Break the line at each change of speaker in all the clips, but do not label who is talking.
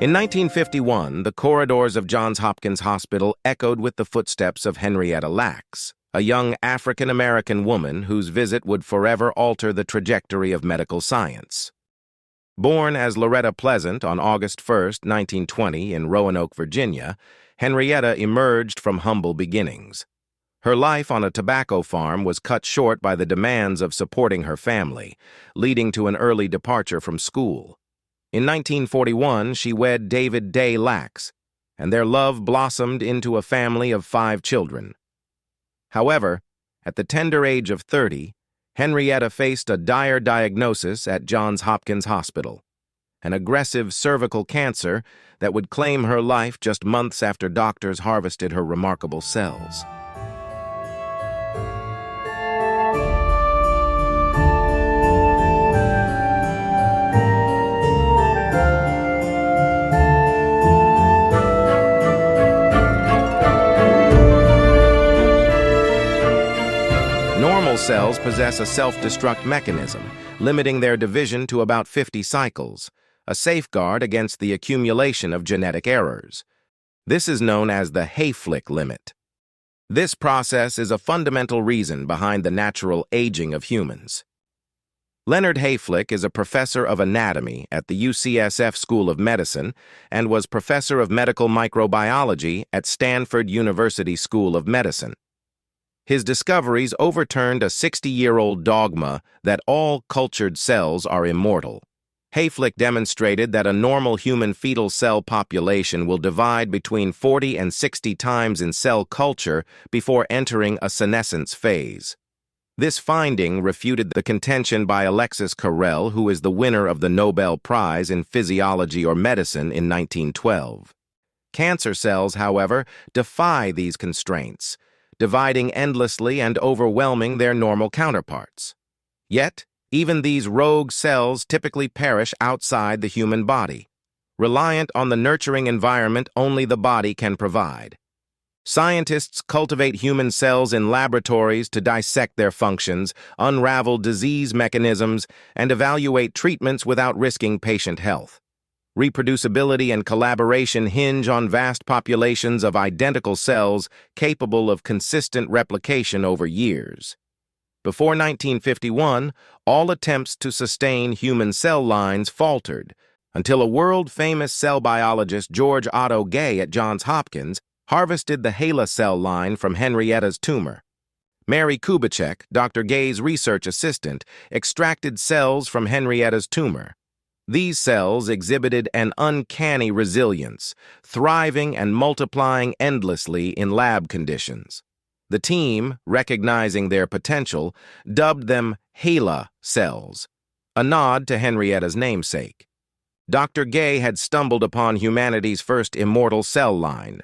In 1951, the corridors of Johns Hopkins Hospital echoed with the footsteps of Henrietta Lacks, a young African-American woman whose visit would forever alter the trajectory of medical science. Born as Loretta Pleasant on August 1, 1920, in Roanoke, Virginia, Henrietta emerged from humble beginnings. Her life on a tobacco farm was cut short by the demands of supporting her family, leading to an early departure from school. In 1941, she wed David Day Lacks, and their love blossomed into a family of 5 children. However, at the tender age of 30, Henrietta faced a dire diagnosis at Johns Hopkins Hospital, an aggressive cervical cancer that would claim her life just months after doctors harvested her remarkable cells. Normal cells possess a self-destruct mechanism, limiting their division to about 50 cycles, a safeguard against the accumulation of genetic errors. This is known as the Hayflick limit. This process is a fundamental reason behind the natural aging of humans. Leonard Hayflick is a professor of anatomy at the UCSF School of Medicine and was professor of medical microbiology at Stanford University School of Medicine. His discoveries overturned a 60-year-old dogma that all cultured cells are immortal. Hayflick demonstrated that a normal human fetal cell population will divide between 40 and 60 times in cell culture before entering a senescence phase. This finding refuted the contention by Alexis Carrel, who is the winner of the Nobel Prize in Physiology or Medicine in 1912. Cancer cells, however, defy these constraints, dividing endlessly and overwhelming their normal counterparts. Yet, even these rogue cells typically perish outside the human body, reliant on the nurturing environment only the body can provide. Scientists cultivate human cells in laboratories to dissect their functions, unravel disease mechanisms, and evaluate treatments without risking patient health. Reproducibility and collaboration hinge on vast populations of identical cells capable of consistent replication over years. Before 1951, all attempts to sustain human cell lines faltered, until a world-famous cell biologist, George Otto Gay at Johns Hopkins, harvested the HeLa cell line from Henrietta's tumor. Mary Kubitschek, Dr. Gay's research assistant, extracted cells from Henrietta's tumor. These cells exhibited an uncanny resilience, thriving and multiplying endlessly in lab conditions. The team, recognizing their potential, dubbed them HeLa cells, a nod to Henrietta's namesake. Dr. Gay had stumbled upon humanity's first immortal cell line.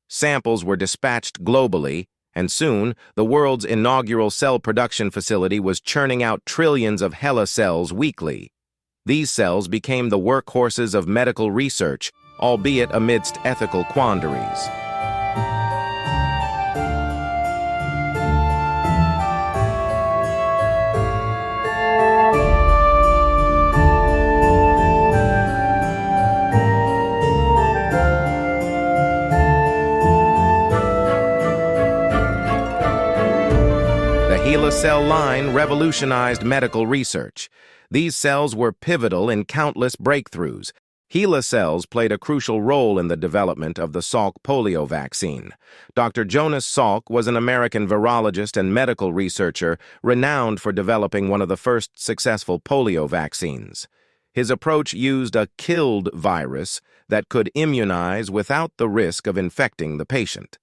Samples were dispatched globally, and soon the world's inaugural cell production facility was churning out trillions of HeLa cells weekly. These cells became the workhorses of medical research, albeit amidst ethical quandaries. The HeLa cell line revolutionized medical research. These cells were pivotal in countless breakthroughs. HeLa cells played a crucial role in the development of the Salk polio vaccine. Dr. Jonas Salk was an American virologist and medical researcher renowned for developing one of the first successful polio vaccines. His approach used a killed virus that could immunize without the risk of infecting the patient.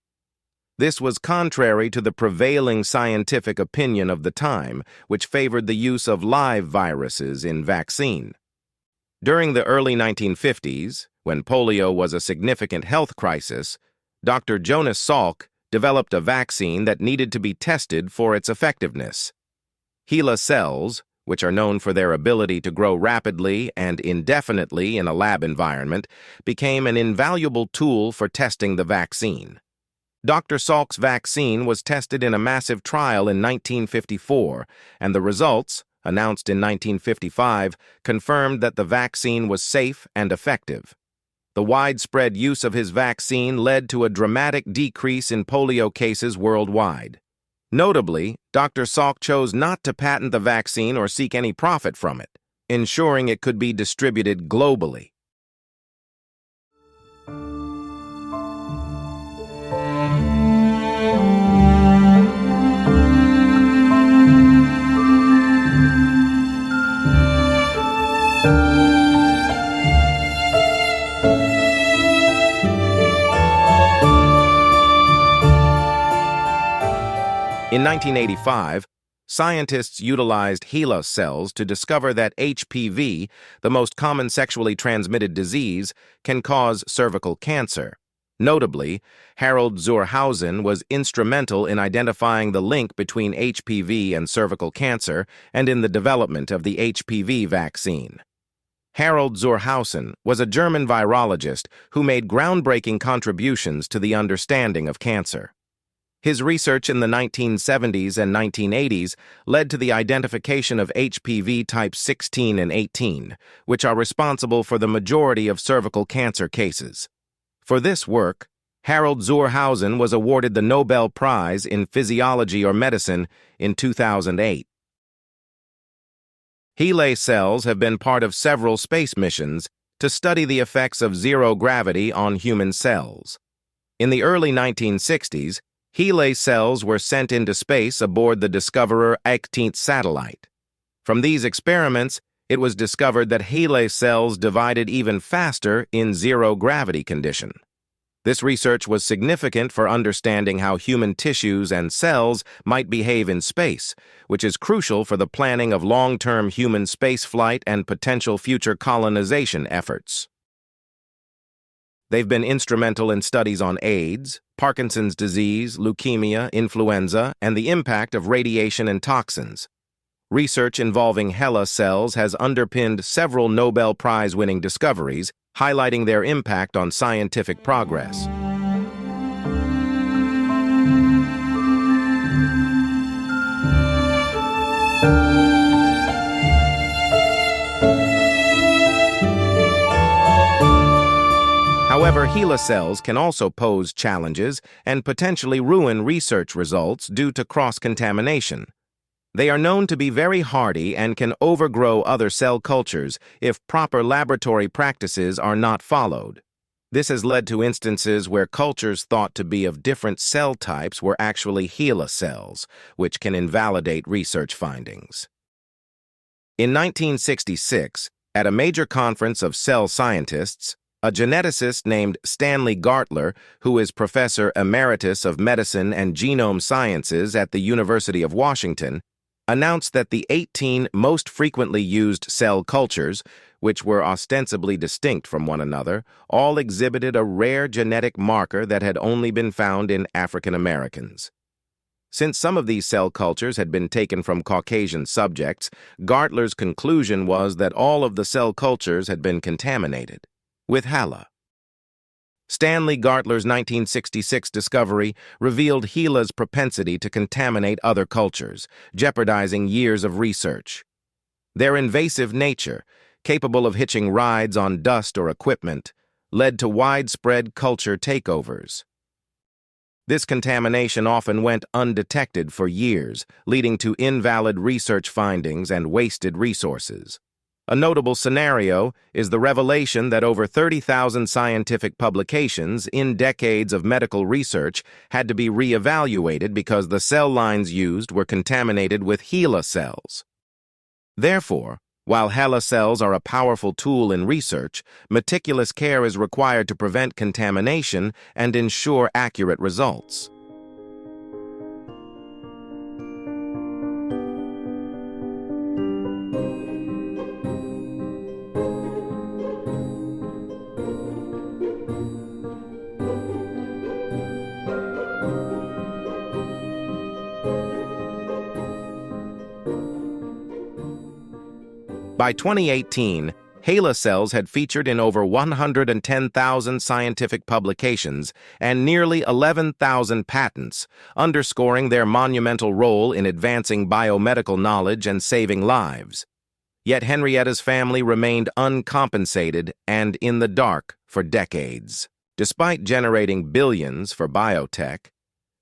This was contrary to the prevailing scientific opinion of the time, which favored the use of live viruses in vaccine. During the early 1950s, when polio was a significant health crisis, Dr. Jonas Salk developed a vaccine that needed to be tested for its effectiveness. HeLa cells, which are known for their ability to grow rapidly and indefinitely in a lab environment, became an invaluable tool for testing the vaccine. Dr. Salk's vaccine was tested in a massive trial in 1954, and the results, announced in 1955, confirmed that the vaccine was safe and effective. The The widespread use of his vaccine led to a dramatic decrease in polio cases worldwide. Notably, Dr. Salk chose not to patent the vaccine or seek any profit from it, ensuring it could be distributed globally. In 1985, scientists utilized HeLa cells to discover that HPV, the most common sexually transmitted disease, can cause cervical cancer. Notably, Harald Zurhausen was instrumental in identifying the link between HPV and cervical cancer and in the development of the HPV vaccine. Harald Zurhausen was a German virologist who made groundbreaking contributions to the understanding of cancer. His research in the 1970s and 1980s led to the identification of HPV types 16 and 18, which are responsible for the majority of cervical cancer cases. For this work, Harald Zurhausen was awarded the Nobel Prize in Physiology or Medicine in 2008. HeLa cells have been part of several space missions to study the effects of zero gravity on human cells. In the early 1960s, HeLa cells were sent into space aboard the Discoverer 18th satellite. From these experiments, it was discovered that HeLa cells divided even faster in zero-gravity condition. This research was significant for understanding how human tissues and cells might behave in space, which is crucial for the planning of long-term human spaceflight and potential future colonization efforts. They've been instrumental in studies on AIDS, Parkinson's disease, leukemia, influenza, and the impact of radiation and toxins. Research involving HeLa cells has underpinned several Nobel Prize-winning discoveries, highlighting their impact on scientific progress. However, HeLa cells can also pose challenges and potentially ruin research results due to cross-contamination. They are known to be very hardy and can overgrow other cell cultures if proper laboratory practices are not followed. This has led to instances where cultures thought to be of different cell types were actually HeLa cells, which can invalidate research findings. In 1966, at a major conference of cell scientists, a geneticist named Stanley Gartler, who is Professor Emeritus of Medicine and Genome Sciences at the University of Washington, announced that the 18 most frequently used cell cultures, which were ostensibly distinct from one another, all exhibited a rare genetic marker that had only been found in African Americans. Since some of these cell cultures had been taken from Caucasian subjects, Gartler's conclusion was that all of the cell cultures had been contaminated with HeLa. Stanley Gartler's 1966 discovery revealed HeLa's propensity to contaminate other cultures, jeopardizing years of research. Their invasive nature, capable of hitching rides on dust or equipment, led to widespread culture takeovers. This contamination often went undetected for years, leading to invalid research findings and wasted resources. A notable scenario is the revelation that over 30,000 scientific publications in decades of medical research had to be re-evaluated because the cell lines used were contaminated with HeLa cells. Therefore, while HeLa cells are a powerful tool in research, meticulous care is required to prevent contamination and ensure accurate results. By 2018, HeLa cells had featured in over 110,000 scientific publications and nearly 11,000 patents, underscoring their monumental role in advancing biomedical knowledge and saving lives. Yet Henrietta's family remained uncompensated and in the dark for decades. Despite generating billions for biotech,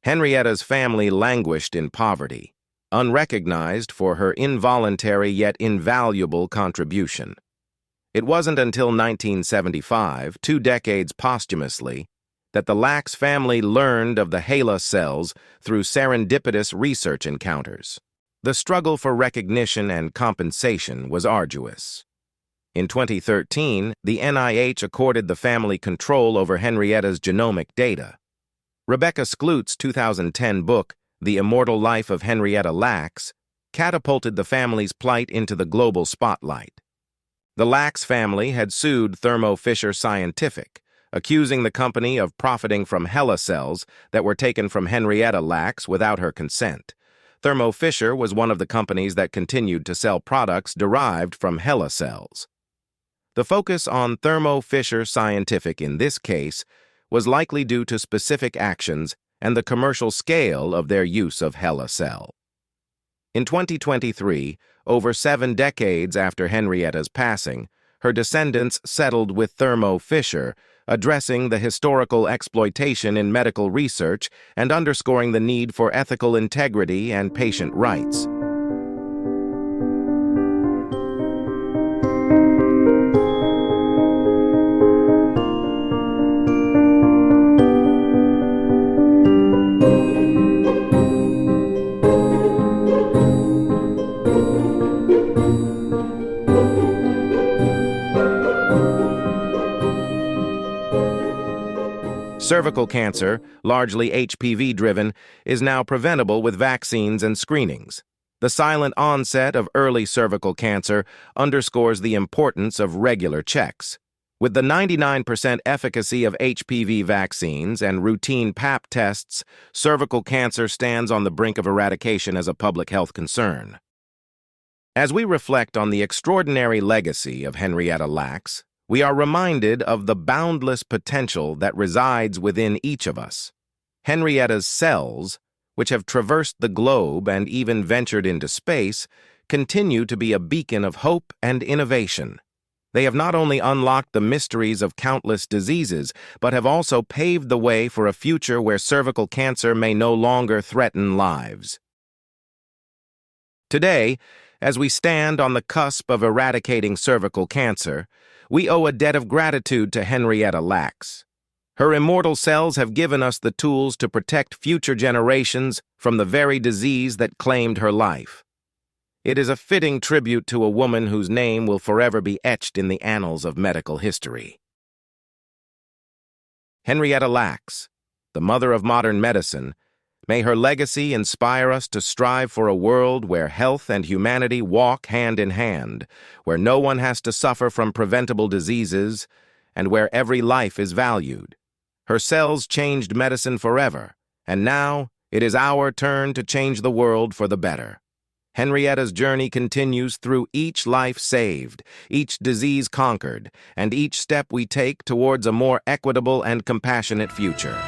Henrietta's family languished in poverty, unrecognized for her involuntary yet invaluable contribution. It wasn't until 1975, 2 decades posthumously, that the Lacks family learned of the HeLa cells through serendipitous research encounters. The struggle for recognition and compensation was arduous. In 2013, the NIH accorded the family control over Henrietta's genomic data. Rebecca Skloot's 2010 book, The Immortal Life of Henrietta Lacks, catapulted the family's plight into the global spotlight. The Lacks family had sued Thermo Fisher Scientific, accusing the company of profiting from HeLa cells that were taken from Henrietta Lacks without her consent. Thermo Fisher was one of the companies that continued to sell products derived from HeLa cells. The focus on Thermo Fisher Scientific in this case was likely due to specific actions and the commercial scale of their use of HeLa cell. In 2023, over 7 decades after Henrietta's passing, her descendants settled with Thermo Fisher, addressing the historical exploitation in medical research and underscoring the need for ethical integrity and patient rights. Cervical cancer, largely HPV-driven, is now preventable with vaccines and screenings. The silent onset of early cervical cancer underscores the importance of regular checks. With the 99% efficacy of HPV vaccines and routine Pap tests, cervical cancer stands on the brink of eradication as a public health concern. As we reflect on the extraordinary legacy of Henrietta Lacks, we are reminded of the boundless potential that resides within each of us. Henrietta's cells, which have traversed the globe and even ventured into space, continue to be a beacon of hope and innovation. They have not only unlocked the mysteries of countless diseases, but have also paved the way for a future where cervical cancer may no longer threaten lives. Today, as we stand on the cusp of eradicating cervical cancer, we owe a debt of gratitude to Henrietta Lacks. Her immortal cells have given us the tools to protect future generations from the very disease that claimed her life. It is a fitting tribute to a woman whose name will forever be etched in the annals of medical history. Henrietta Lacks, the mother of modern medicine, may her legacy inspire us to strive for a world where health and humanity walk hand in hand, where no one has to suffer from preventable diseases, and where every life is valued. Her cells changed medicine forever, and now it is our turn to change the world for the better. Henrietta's journey continues through each life saved, each disease conquered, and each step we take towards a more equitable and compassionate future.